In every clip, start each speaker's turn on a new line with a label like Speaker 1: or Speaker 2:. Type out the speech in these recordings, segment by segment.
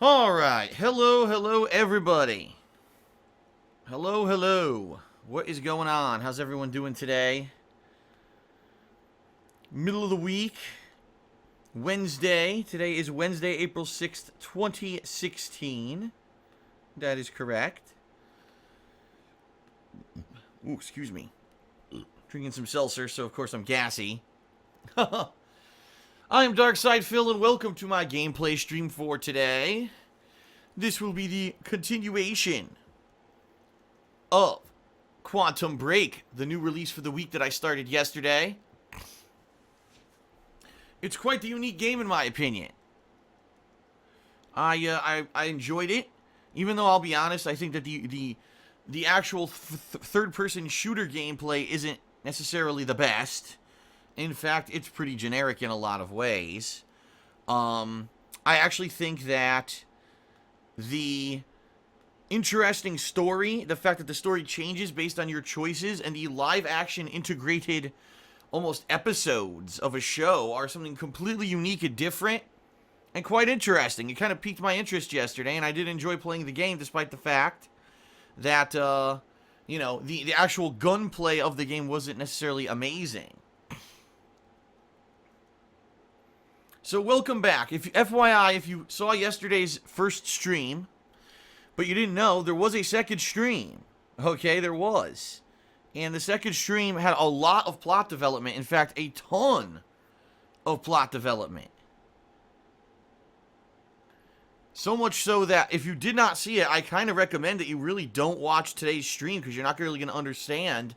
Speaker 1: Alright, hello everybody. Hello. What is going on? How's everyone doing today? Middle of the week, Wednesday. Today is Wednesday, April 6th, 2016. That is correct. Ooh, excuse me. Drinking some seltzer, so of course I'm gassy. I am Darkside Phil, and welcome to my gameplay stream for today. This will be the continuation of Quantum Break, the new release for the week that I started yesterday. It's quite the unique game in my opinion. I enjoyed it, even though I'll be honest, I think that the actual third-person shooter gameplay isn't necessarily the best. In fact, it's pretty generic in a lot of ways. I actually think that the interesting story, the fact that the story changes based on your choices, and the live-action integrated almost episodes of a show are something completely unique and different, and quite interesting. It kind of piqued my interest yesterday, and I did enjoy playing the game despite the fact that, the actual gunplay of the game wasn't necessarily amazing. So welcome back. FYI, if you saw yesterday's first stream, but you didn't know, there was a second stream. Okay, there was. And the second stream had a lot of plot development. In fact, a ton of plot development. So much so that if you did not see it, I kind of recommend that you really don't watch today's stream, because you're not really going to understand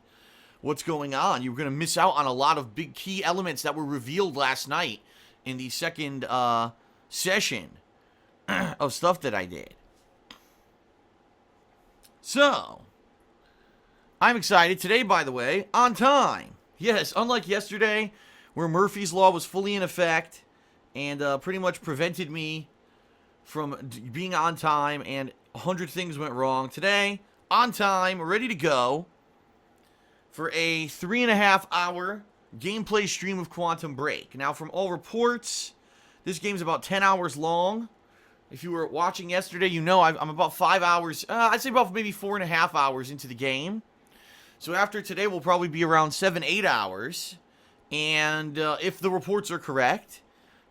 Speaker 1: what's going on. You're going to miss out on a lot of big key elements that were revealed last night in the second session of stuff that I did. So, I'm excited. Today, by the way, on time. Yes, unlike yesterday, where Murphy's Law was fully in effect and pretty much prevented me from being on time, and 100 things went wrong. Today, on time, ready to go for a 3.5 hour gameplay stream of Quantum Break. Now, from all reports, this game's about 10 hours long. If you were watching yesterday, you know I'm about 5 hours, I'd say about maybe 4.5 hours into the game. So after today, we'll probably be around 7-8 hours. And if the reports are correct,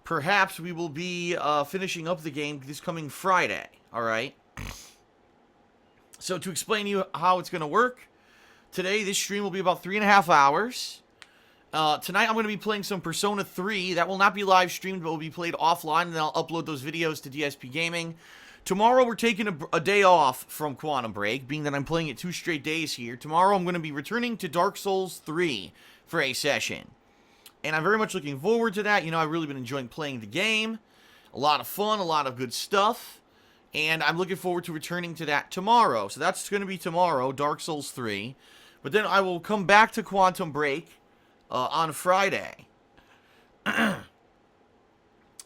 Speaker 1: perhaps we will be finishing up the game this coming Friday. All right? So to explain to you how it's going to work, today this stream will be about 3.5 hours. Tonight I'm going to be playing some Persona 3. That will not be live streamed, but will be played offline, and then I'll upload those videos to DSPGaming. Tomorrow we're taking a day off from Quantum Break, being that I'm playing it 2 straight days here. Tomorrow I'm going to be returning to Dark Souls 3 for a session. And I'm very much looking forward to that. You know, I've really been enjoying playing the game. A lot of fun, a lot of good stuff. And I'm looking forward to returning to that tomorrow. So that's going to be tomorrow, Dark Souls 3. But then I will come back to Quantum Break on Friday.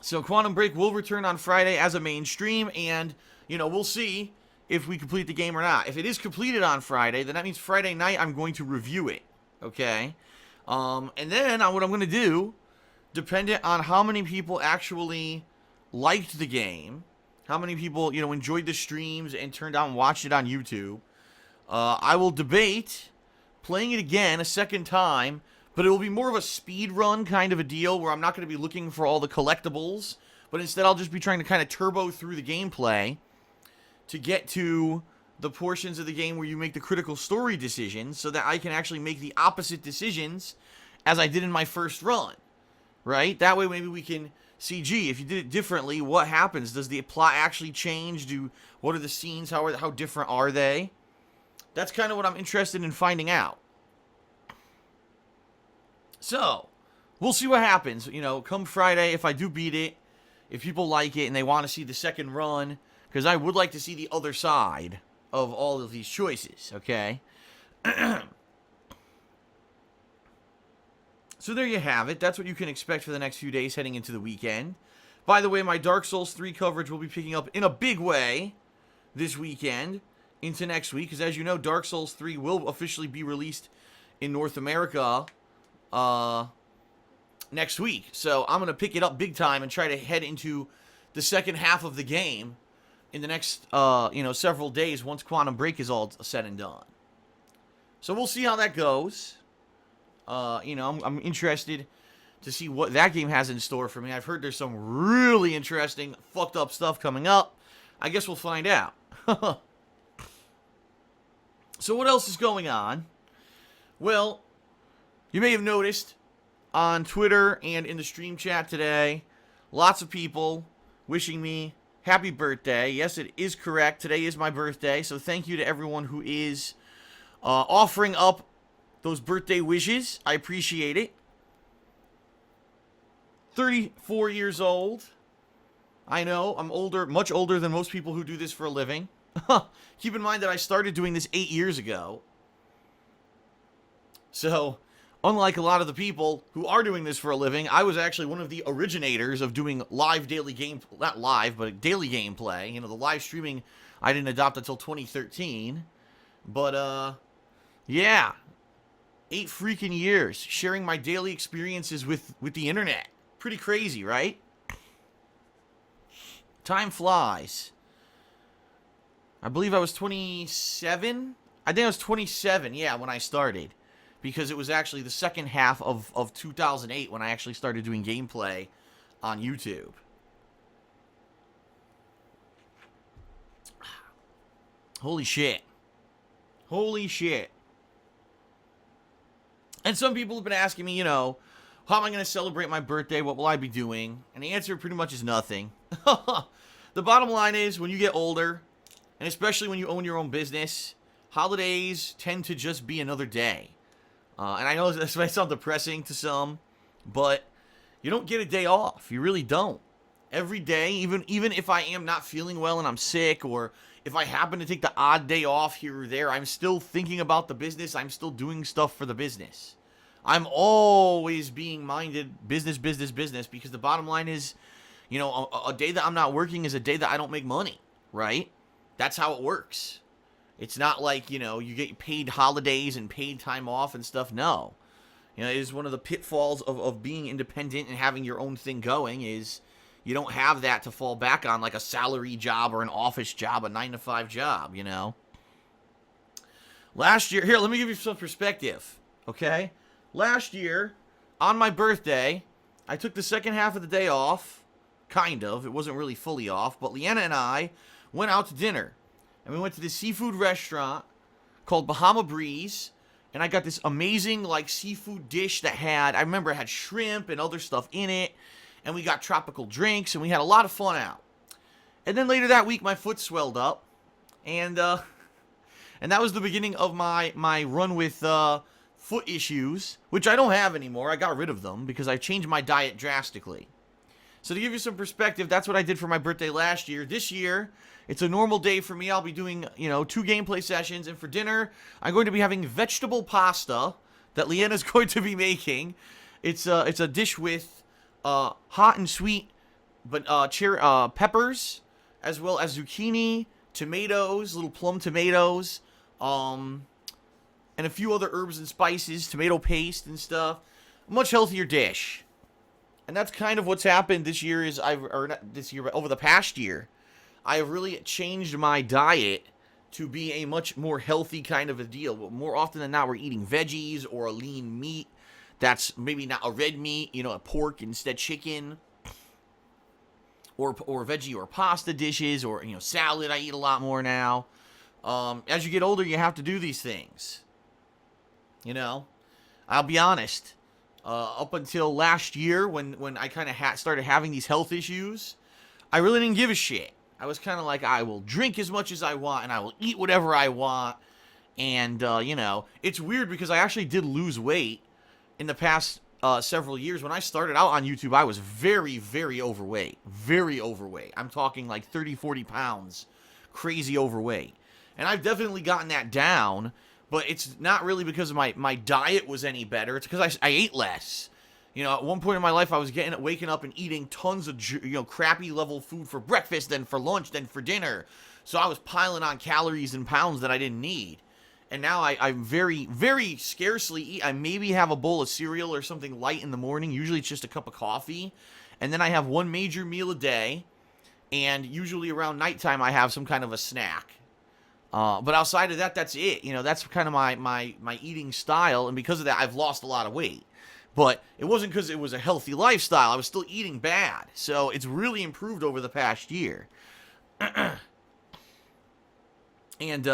Speaker 1: So Quantum Break will return on Friday as a main stream, and, we'll see if we complete the game or not. If it is completed on Friday, then that means Friday night I'm going to review it, okay? And then what I'm going to do, dependent on how many people actually liked the game, how many people, enjoyed the streams and turned out and watched it on YouTube, I will debate playing it again a second time. But it will be more of a speed run kind of a deal, where I'm not going to be looking for all the collectibles, but instead I'll just be trying to kind of turbo through the gameplay to get to the portions of the game where you make the critical story decisions, so that I can actually make the opposite decisions as I did in my first run, right? That way maybe we can see, gee, if you did it differently, what happens? Does the plot actually change? What are the scenes? How different are they? That's kind of what I'm interested in finding out. So, we'll see what happens, come Friday, if I do beat it, if people like it and they want to see the second run, because I would like to see the other side of all of these choices, okay? So there you have it. That's what you can expect for the next few days heading into the weekend. By the way, my Dark Souls 3 coverage will be picking up in a big way this weekend into next week, because as you know, Dark Souls 3 will officially be released in North America next week. So I'm going to pick it up big time and try to head into the second half of the game in the next, several days once Quantum Break is all said and done. So we'll see how that goes. I'm interested to see what that game has in store for me. I've heard there's some really interesting, fucked up stuff coming up. I guess we'll find out. So what else is going on? Well, you may have noticed on Twitter and in the stream chat today, lots of people wishing me happy birthday. Yes, it is correct. Today is my birthday, so thank you to everyone who is offering up those birthday wishes. I appreciate it. 34 years old. I know, I'm older, much older than most people who do this for a living. Keep in mind that I started doing this 8 years ago. So, unlike a lot of the people who are doing this for a living, I was actually one of the originators of doing live daily game, not live, but daily gameplay. You know, the live streaming I didn't adopt until 2013. But, yeah. 8 freaking years sharing my daily experiences with the internet. Pretty crazy, right? Time flies. I believe I was 27. I think I was 27, yeah, when I started. Because it was actually the second half of 2008 when I actually started doing gameplay on YouTube. Holy shit. Holy shit. And some people have been asking me, how am I going to celebrate my birthday? What will I be doing? And the answer pretty much is nothing. The bottom line is, when you get older, and especially when you own your own business, holidays tend to just be another day. And I know this might sound depressing to some, but you don't get a day off. You really don't. Every day, even if I am not feeling well and I'm sick, or if I happen to take the odd day off here or there, I'm still thinking about the business. I'm still doing stuff for the business. I'm always being minded business, because the bottom line is, a day that I'm not working is a day that I don't make money, right? That's how it works. It's not like, you get paid holidays and paid time off and stuff. No. It is one of the pitfalls of being independent and having your own thing going is you don't have that to fall back on like a salary job or an office job, a 9-to-5 job, Last year, here, let me give you some perspective, okay? Last year, on my birthday, I took the second half of the day off, kind of. It wasn't really fully off, but Leanna and I went out to dinner. And we went to this seafood restaurant called Bahama Breeze. And I got this amazing, seafood dish that I remember it had shrimp and other stuff in it. And we got tropical drinks, and we had a lot of fun out. And then later that week, my foot swelled up. And that was the beginning of my run with foot issues, which I don't have anymore. I got rid of them because I changed my diet drastically. So to give you some perspective, that's what I did for my birthday last year. This year, it's a normal day for me. I'll be doing, 2 gameplay sessions. And for dinner, I'm going to be having vegetable pasta that Leanna's going to be making. It's a dish with hot and sweet peppers, as well as zucchini, tomatoes, little plum tomatoes, and a few other herbs and spices, tomato paste and stuff. A much healthier dish. And that's kind of what's happened this year over the past year. I have really changed my diet to be a much more healthy kind of a deal. But more often than not, we're eating veggies or a lean meat. That's maybe not a red meat, a pork instead chicken. Or veggie or pasta dishes or, salad I eat a lot more now. As you get older, you have to do these things. I'll be honest. Up until last year when I kind of started having these health issues, I really didn't give a shit. I was kind of like, I will drink as much as I want and I will eat whatever I want. And, it's weird because I actually did lose weight in the past several years. When I started out on YouTube, I was very, very overweight. Very overweight. I'm talking like 30, 40 pounds. Crazy overweight. And I've definitely gotten that down. But it's not really because my diet was any better. It's because I ate less. At one point in my life, I was waking up and eating tons of, crappy level food for breakfast, then for lunch, then for dinner. So I was piling on calories and pounds that I didn't need. And now I very, very scarcely eat. I maybe have a bowl of cereal or something light in the morning. Usually it's just a cup of coffee. And then I have one major meal a day. And usually around nighttime, I have some kind of a snack. But outside of that, that's it. You know, that's kind of my eating style. And because of that, I've lost a lot of weight. But it wasn't because it was a healthy lifestyle. I was still eating bad. So it's really improved over the past year. And,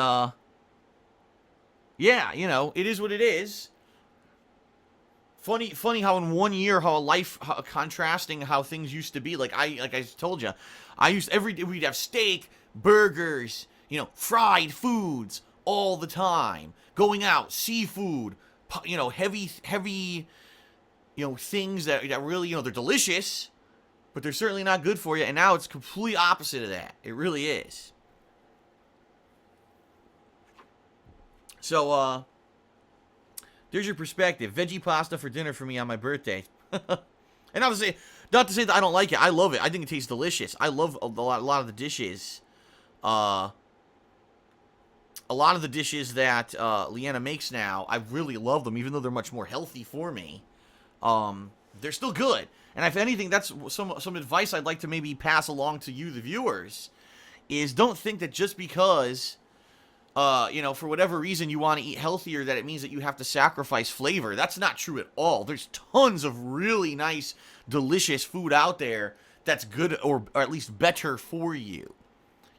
Speaker 1: yeah, you know, it is what it is. Funny how in 1 year, how contrasting how things used to be. Like I told you, every day we'd have steak, burgers, you know, fried foods all the time. Going out, seafood, you know, heavy, you know, things that really, you know, they're delicious, but they're certainly not good for you. And now it's complete opposite of that. It really is. So, there's your perspective. Veggie pasta for dinner for me on my birthday. And not to say that I don't like it. I love it. I think it tastes delicious. I love a lot of the dishes. A lot of the dishes that Leanna makes now, I really love them, even though they're much more healthy for me. They're still good. And if anything, that's some advice I'd like to maybe pass along to you, the viewers, is don't think that just because, you know, for whatever reason you want to eat healthier, that it means that you have to sacrifice flavor. That's not true at all. There's tons of really nice, delicious food out there that's good or at least better for you.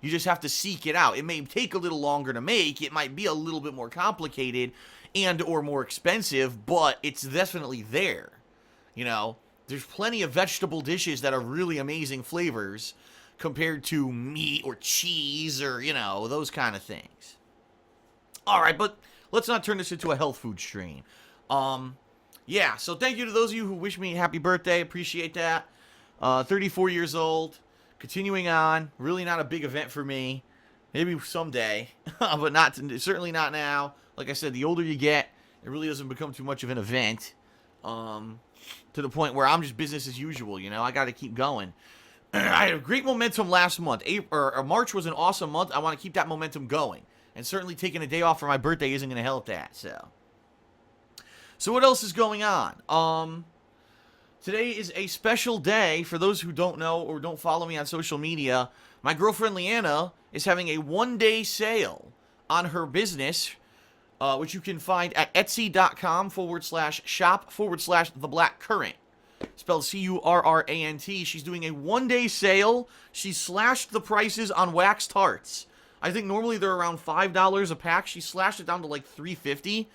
Speaker 1: You just have to seek it out. It may take a little longer to make. It might be a little bit more complicated and or more expensive, but it's definitely there. You know, there's plenty of vegetable dishes that are really amazing flavors compared to meat or cheese or, you know, those kind of things. All right, but let's not turn this into a health food stream. Yeah, so thank you to those of you who wish me a happy birthday. Appreciate that. 34 years old. Continuing on. Really not a big event for me. Maybe someday, but certainly not now. Like I said, the older you get, it really doesn't become too much of an event. To the point where I'm just business as usual, you know. I got to keep going. I had great momentum last month. March was an awesome month. I want to keep that momentum going. And certainly taking a day off for my birthday isn't going to help that, So what else is going on? Today is a special day. For those who don't know or don't follow me on social media, my girlfriend Leanna is having a one-day sale on her business, which you can find at etsy.com/shop/theblackcurrant. Spelled CURRANT. She's doing a one-day sale. She slashed the prices on wax tarts. I think normally they're around $5 a pack. She slashed it down to like $3.50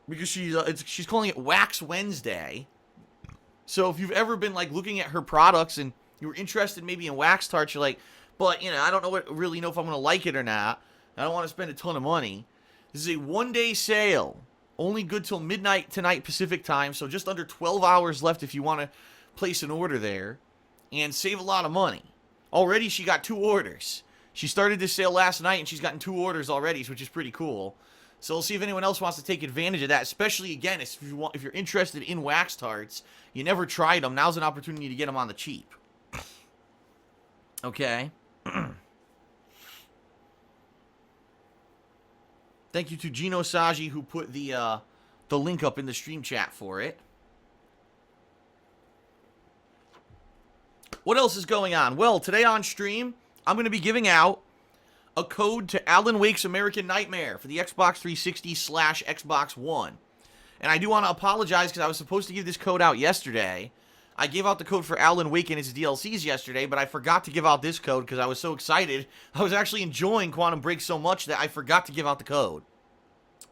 Speaker 1: because she's calling it Wax Wednesday. So if you've ever been like looking at her products and you were interested maybe in wax tarts, you're like, but you know, I don't really know if I'm gonna like it or not. I don't want to spend a ton of money. This is a one-day sale, only good till midnight tonight Pacific time. So just under 12 hours left if you want to place an order there and save a lot of money. Already she got 2 orders. She started this sale last night, and she's gotten 2 orders already, which is pretty cool. So we'll see if anyone else wants to take advantage of that, especially, again, if you're interested in wax tarts, you never tried them, now's an opportunity to get them on the cheap. Okay. Thank you to Gino Saji, who put the link up in the stream chat for it. What else is going on? Well, today on stream, I'm going to be giving out a code to Alan Wake's American Nightmare for the Xbox 360/Xbox One. And I do want to apologize because I was supposed to give this code out yesterday. I gave out the code for Alan Wake and his DLCs yesterday, but I forgot to give out this code because I was so excited. I was actually enjoying Quantum Break so much that I forgot to give out the code.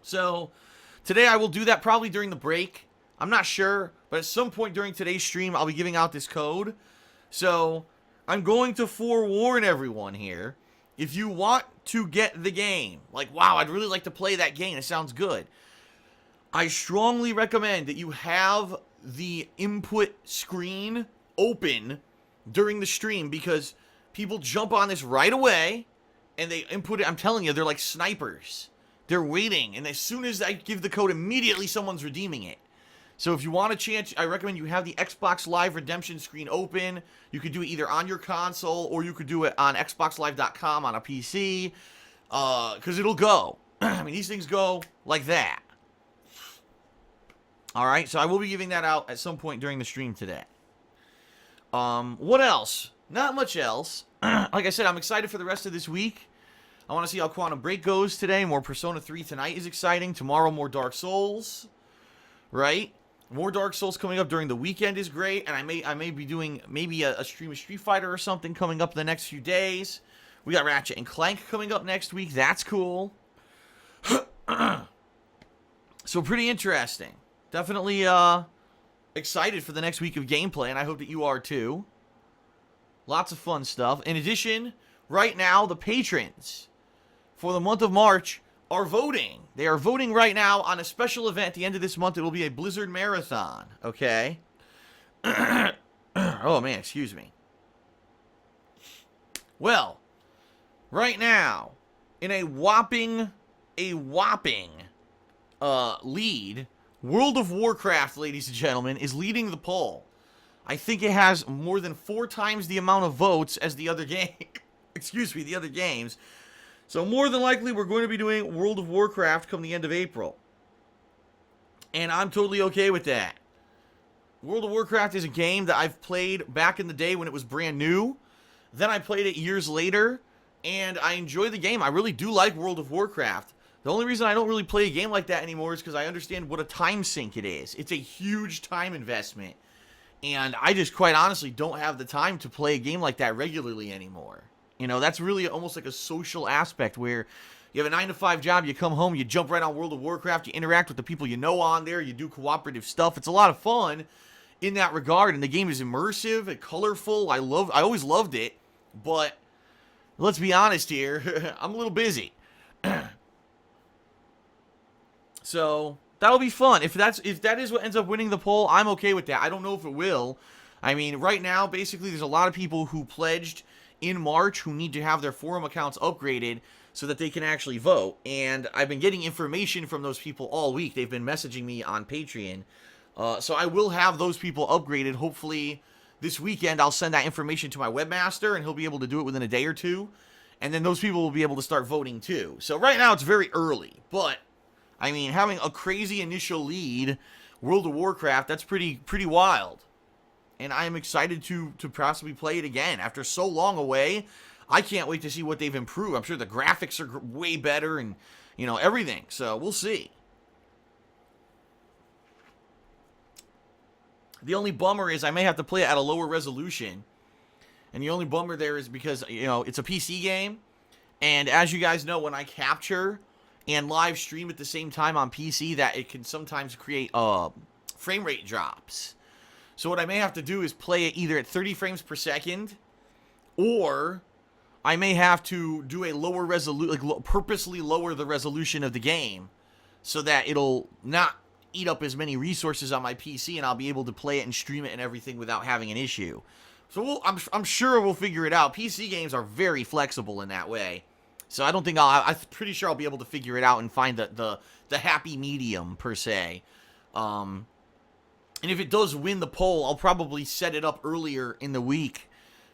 Speaker 1: So, today I will do that probably during the break. I'm not sure, but at some point during today's stream, I'll be giving out this code. So, I'm going to forewarn everyone here. If you want to get the game, like, wow, I'd really like to play that game, it sounds good. I strongly recommend that you have the input screen open during the stream because people jump on this right away and they input it. I'm telling you, they're like snipers. They're waiting, and as soon as I give the code, immediately someone's redeeming it. So if you want a chance, I recommend you have the Xbox Live redemption screen open. You could do it either on your console or you could do it on xboxlive.com on a PC, because it'll go. I mean, these things go like that. All right, so I will be giving that out at some point during the stream today. What else? Not much else. like I said, I'm excited for the rest of this week. I want to see how Quantum Break goes today. More Persona 3 tonight is exciting. Tomorrow, more Dark Souls. Right? More Dark Souls coming up during the weekend is great. And I may be doing maybe a stream of Street Fighter or something coming up the next few days. We got Ratchet and Clank coming up next week. That's cool. So pretty interesting. Definitely excited for the next week of gameplay, and I hope that you are too. Lots of fun stuff. In addition, right now, the patrons for the month of March are voting. They are voting right now on a special event at the end of this month. It will be a Blizzard Marathon, okay? Oh, man, excuse me. Well, right now, in a whopping lead, World of Warcraft, ladies and gentlemen, is leading the poll. I think it has more than 4 times the amount of votes as the other game. Excuse me, the other games. So more than likely, we're going to be doing World of Warcraft come the end of April. And I'm totally okay with that. World of Warcraft is a game that I've played back in the day when it was brand new. Then I played it years later, and I enjoy the game. I really do like World of Warcraft. The only reason I don't really play a game like that anymore is because I understand what a time sink it is. It's a huge time investment. And I just quite honestly don't have the time to play a game like that regularly anymore. You know, that's really almost like a social aspect where you have a 9-to-5 job, you come home, you jump right on World of Warcraft, you interact with the people you know on there, you do cooperative stuff. It's a lot of fun in that regard, and the game is immersive and colorful. I always loved it, but let's be honest here, I'm a little busy. So that'll be fun. If that is what ends up winning the poll, I'm okay with that. I don't know if it will. I mean, right now, basically, there's a lot of people who pledged in March who need to have their forum accounts upgraded so that they can actually vote. And I've been getting information from those people all week. They've been messaging me on Patreon. So I will have those people upgraded. Hopefully this weekend I'll send that information to my webmaster and he'll be able to do it within a day or two. And then those people will be able to start voting too. So right now it's very early, but I mean, having a crazy initial lead, World of Warcraft, that's pretty wild. And I am excited to possibly play it again. After so long away, I can't wait to see what they've improved. I'm sure the graphics are way better and, you know, everything. So we'll see. The only bummer is I may have to play it at a lower resolution. And the only bummer there is because, you know, it's a PC game. And as you guys know, when I capture and live stream at the same time on PC, that it can sometimes create frame rate drops. So what I may have to do is play it either at 30 frames per second, or I may have to do a lower resolution, like purposely lower the resolution of the game, so that it'll not eat up as many resources on my PC, and I'll be able to play it and stream it and everything without having an issue. So I'm sure we'll figure it out. PC games are very flexible in that way. So I don't think I'm pretty sure I'll be able to figure it out and find the happy medium, per se. And if it does win the poll, I'll probably set it up earlier in the week,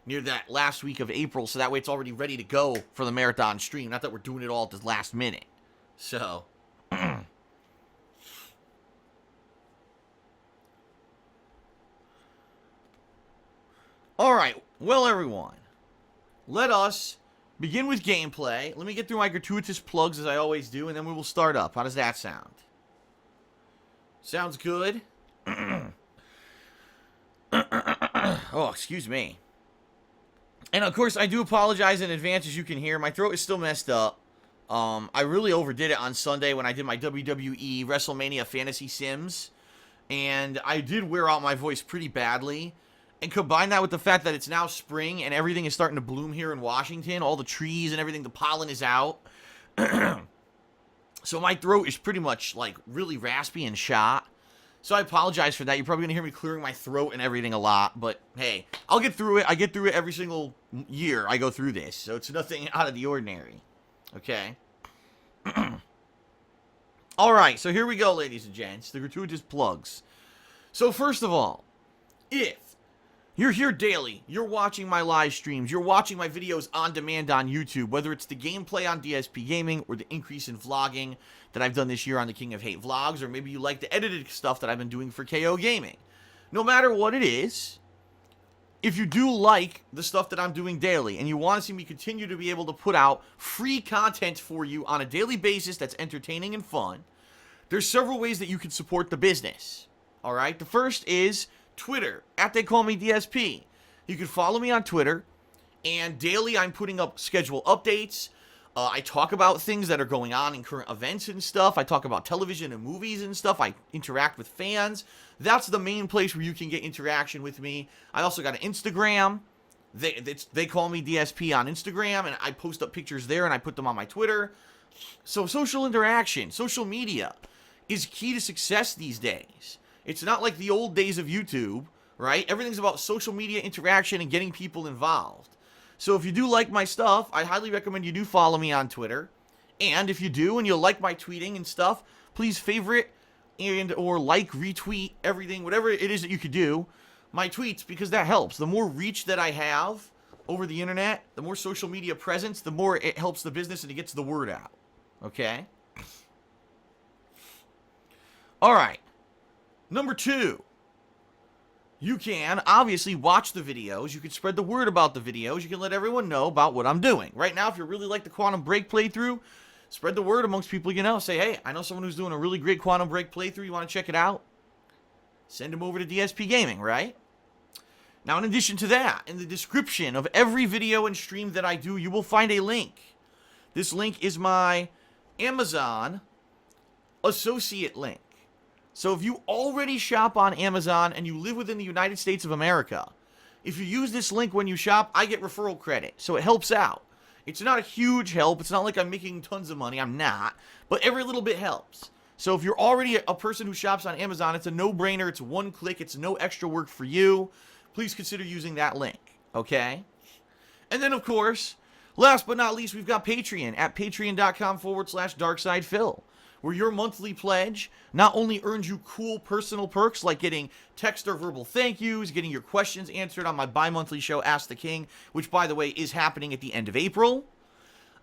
Speaker 1: near that last week of April, so that way it's already ready to go for the marathon stream. Not that we're doing it all at the last minute. So. Alright, well everyone, let us begin with gameplay. Let me get through my gratuitous plugs as I always do, and then we will start up. How does that sound? Sounds good? Oh, excuse me. And of course, I do apologize in advance, as you can hear. My throat is still messed up. I really overdid it on Sunday when I did my WWE WrestleMania Fantasy Sims. And I did wear out my voice pretty badly. And combine that with the fact that it's now spring and everything is starting to bloom here in Washington. All the trees and everything, the pollen is out. So my throat is pretty much, like, really raspy and shot. So I apologize for that. You're probably going to hear me clearing my throat and everything a lot. But, hey, I'll get through it. I get through it every single year I go through this. So it's nothing out of the ordinary. Okay? Alright, so here we go, ladies and gents. The gratuitous plugs. So first of all, if you're here daily, you're watching my live streams, you're watching my videos on demand on YouTube, whether it's the gameplay on DSPGaming or the increase in vlogging that I've done this year on the King of Hate vlogs, or maybe you like the edited stuff that I've been doing for KO Gaming. No matter what it is, if you do like the stuff that I'm doing daily and you want to see me continue to be able to put out free content for you on a daily basis that's entertaining and fun, there's several ways that you can support the business. All right? The first is Twitter, @TheyCallMeDSP. You can follow me on Twitter, and daily I'm putting up schedule updates. I talk about things that are going on in current events and stuff. I talk about television and movies and stuff. I interact with fans. That's the main place where you can get interaction with me. I also got an Instagram. They call me DSP on Instagram, and I post up pictures there, and I put them on my Twitter. So social interaction, social media is key to success these days. It's not like the old days of YouTube, right? Everything's about social media interaction and getting people involved. So if you do like my stuff, I highly recommend you do follow me on Twitter. And if you do and you like my tweeting and stuff, please favorite and or like, retweet, everything, whatever it is that you could do, my tweets, because that helps. The more reach that I have over the internet, the more social media presence, the more it helps the business and it gets the word out. Okay? All right. Number 2. You can obviously watch the videos. You can spread the word about the videos. You can let everyone know about what I'm doing. Right now, if you really like the Quantum Break playthrough, spread the word amongst people you know. Say, hey, I know someone who's doing a really great Quantum Break playthrough. You want to check it out? Send them over to DSPGaming, right? Now, in addition to that, in the description of every video and stream that I do, you will find a link. This link is my Amazon associate link. So if you already shop on Amazon and you live within the United States of America, if you use this link when you shop, I get referral credit. So it helps out. It's not a huge help. It's not like I'm making tons of money. I'm not. But every little bit helps. So if you're already a person who shops on Amazon, it's a no-brainer. It's one click. It's no extra work for you. Please consider using that link. Okay? And then, of course, last but not least, we've got Patreon at patreon.com/darksidephil. Where your monthly pledge not only earns you cool personal perks like getting text or verbal thank yous, getting your questions answered on my bi-monthly show, Ask the King, which, by the way, is happening at the end of April.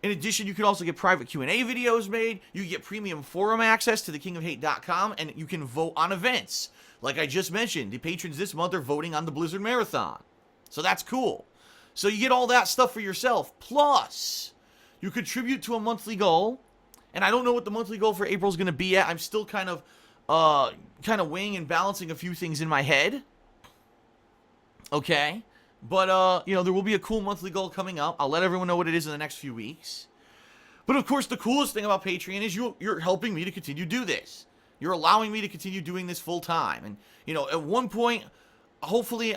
Speaker 1: In addition, you can also get private Q&A videos made. You get premium forum access to thekingofhate.com, and you can vote on events. Like I just mentioned, the patrons this month are voting on the Blizzard Marathon. So that's cool. So you get all that stuff for yourself. Plus, you contribute to a monthly goal. And I don't know what the monthly goal for April is going to be yet. I'm still kind of weighing and balancing a few things in my head. Okay? But, there will be a cool monthly goal coming up. I'll let everyone know what it is in the next few weeks. But, of course, the coolest thing about Patreon is you're helping me to continue to do this. You're allowing me to continue doing this full time. And, at one point, hopefully,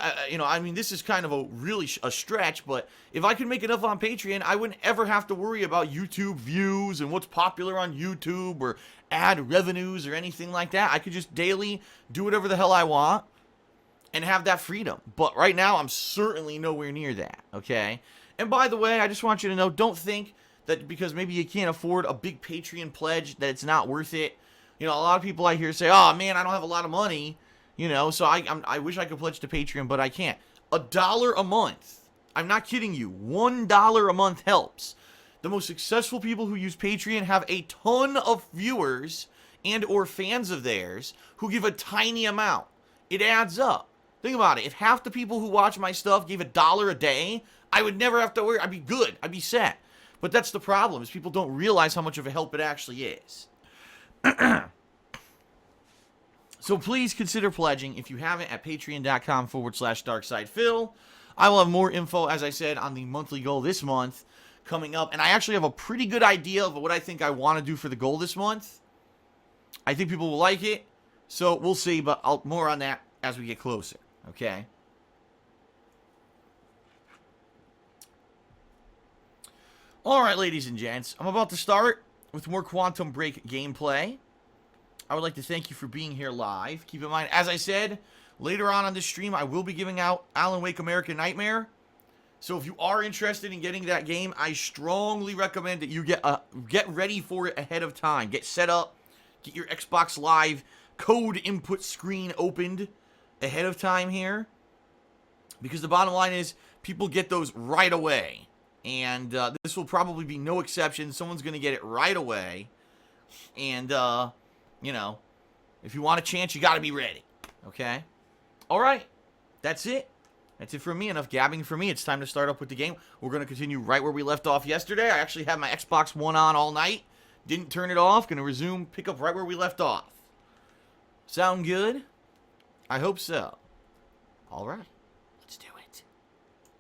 Speaker 1: this is kind of a stretch, but if I could make enough on Patreon, I wouldn't ever have to worry about YouTube views and what's popular on YouTube or ad revenues or anything like that. I could just daily do whatever the hell I want and have that freedom. But right now, I'm certainly nowhere near that, okay? And by the way, I just want you to know, don't think that because maybe you can't afford a big Patreon pledge that it's not worth it. A lot of people I hear say, oh, man, I don't have a lot of money. So I wish I could pledge to Patreon, but I can't. $1 a month. I'm not kidding you. $1 a month helps. The most successful people who use Patreon have a ton of viewers and or fans of theirs who give a tiny amount. It adds up. Think about it. If half the people who watch my stuff gave $1 a day, I would never have to worry. I'd be good. I'd be set. But that's the problem, is people don't realize how much of a help it actually is. So please consider pledging if you haven't at patreon.com/darksidephil. I will have more info, as I said, on the monthly goal this month coming up. And I actually have a pretty good idea of what I think I want to do for the goal this month. I think people will like it. So we'll see, but more on that as we get closer. Okay? All right, ladies and gents. I'm about to start with more Quantum Break gameplay. I would like to thank you for being here live. Keep in mind, as I said, later on this stream, I will be giving out Alan Wake American Nightmare. So if you are interested in getting that game, I strongly recommend that you get ready for it ahead of time. Get set up. Get your Xbox Live code input screen opened ahead of time here. Because the bottom line is, people get those right away. And this will probably be no exception. Someone's going to get it right away. And, if you want a chance, you got to be ready. Okay? All right. That's it. That's it for me. Enough gabbing for me. It's time to start up with the game. We're going to continue right where we left off yesterday. I actually had my Xbox One on all night. Didn't turn it off. Going to resume, pick up right where we left off. Sound good? I hope so. All right.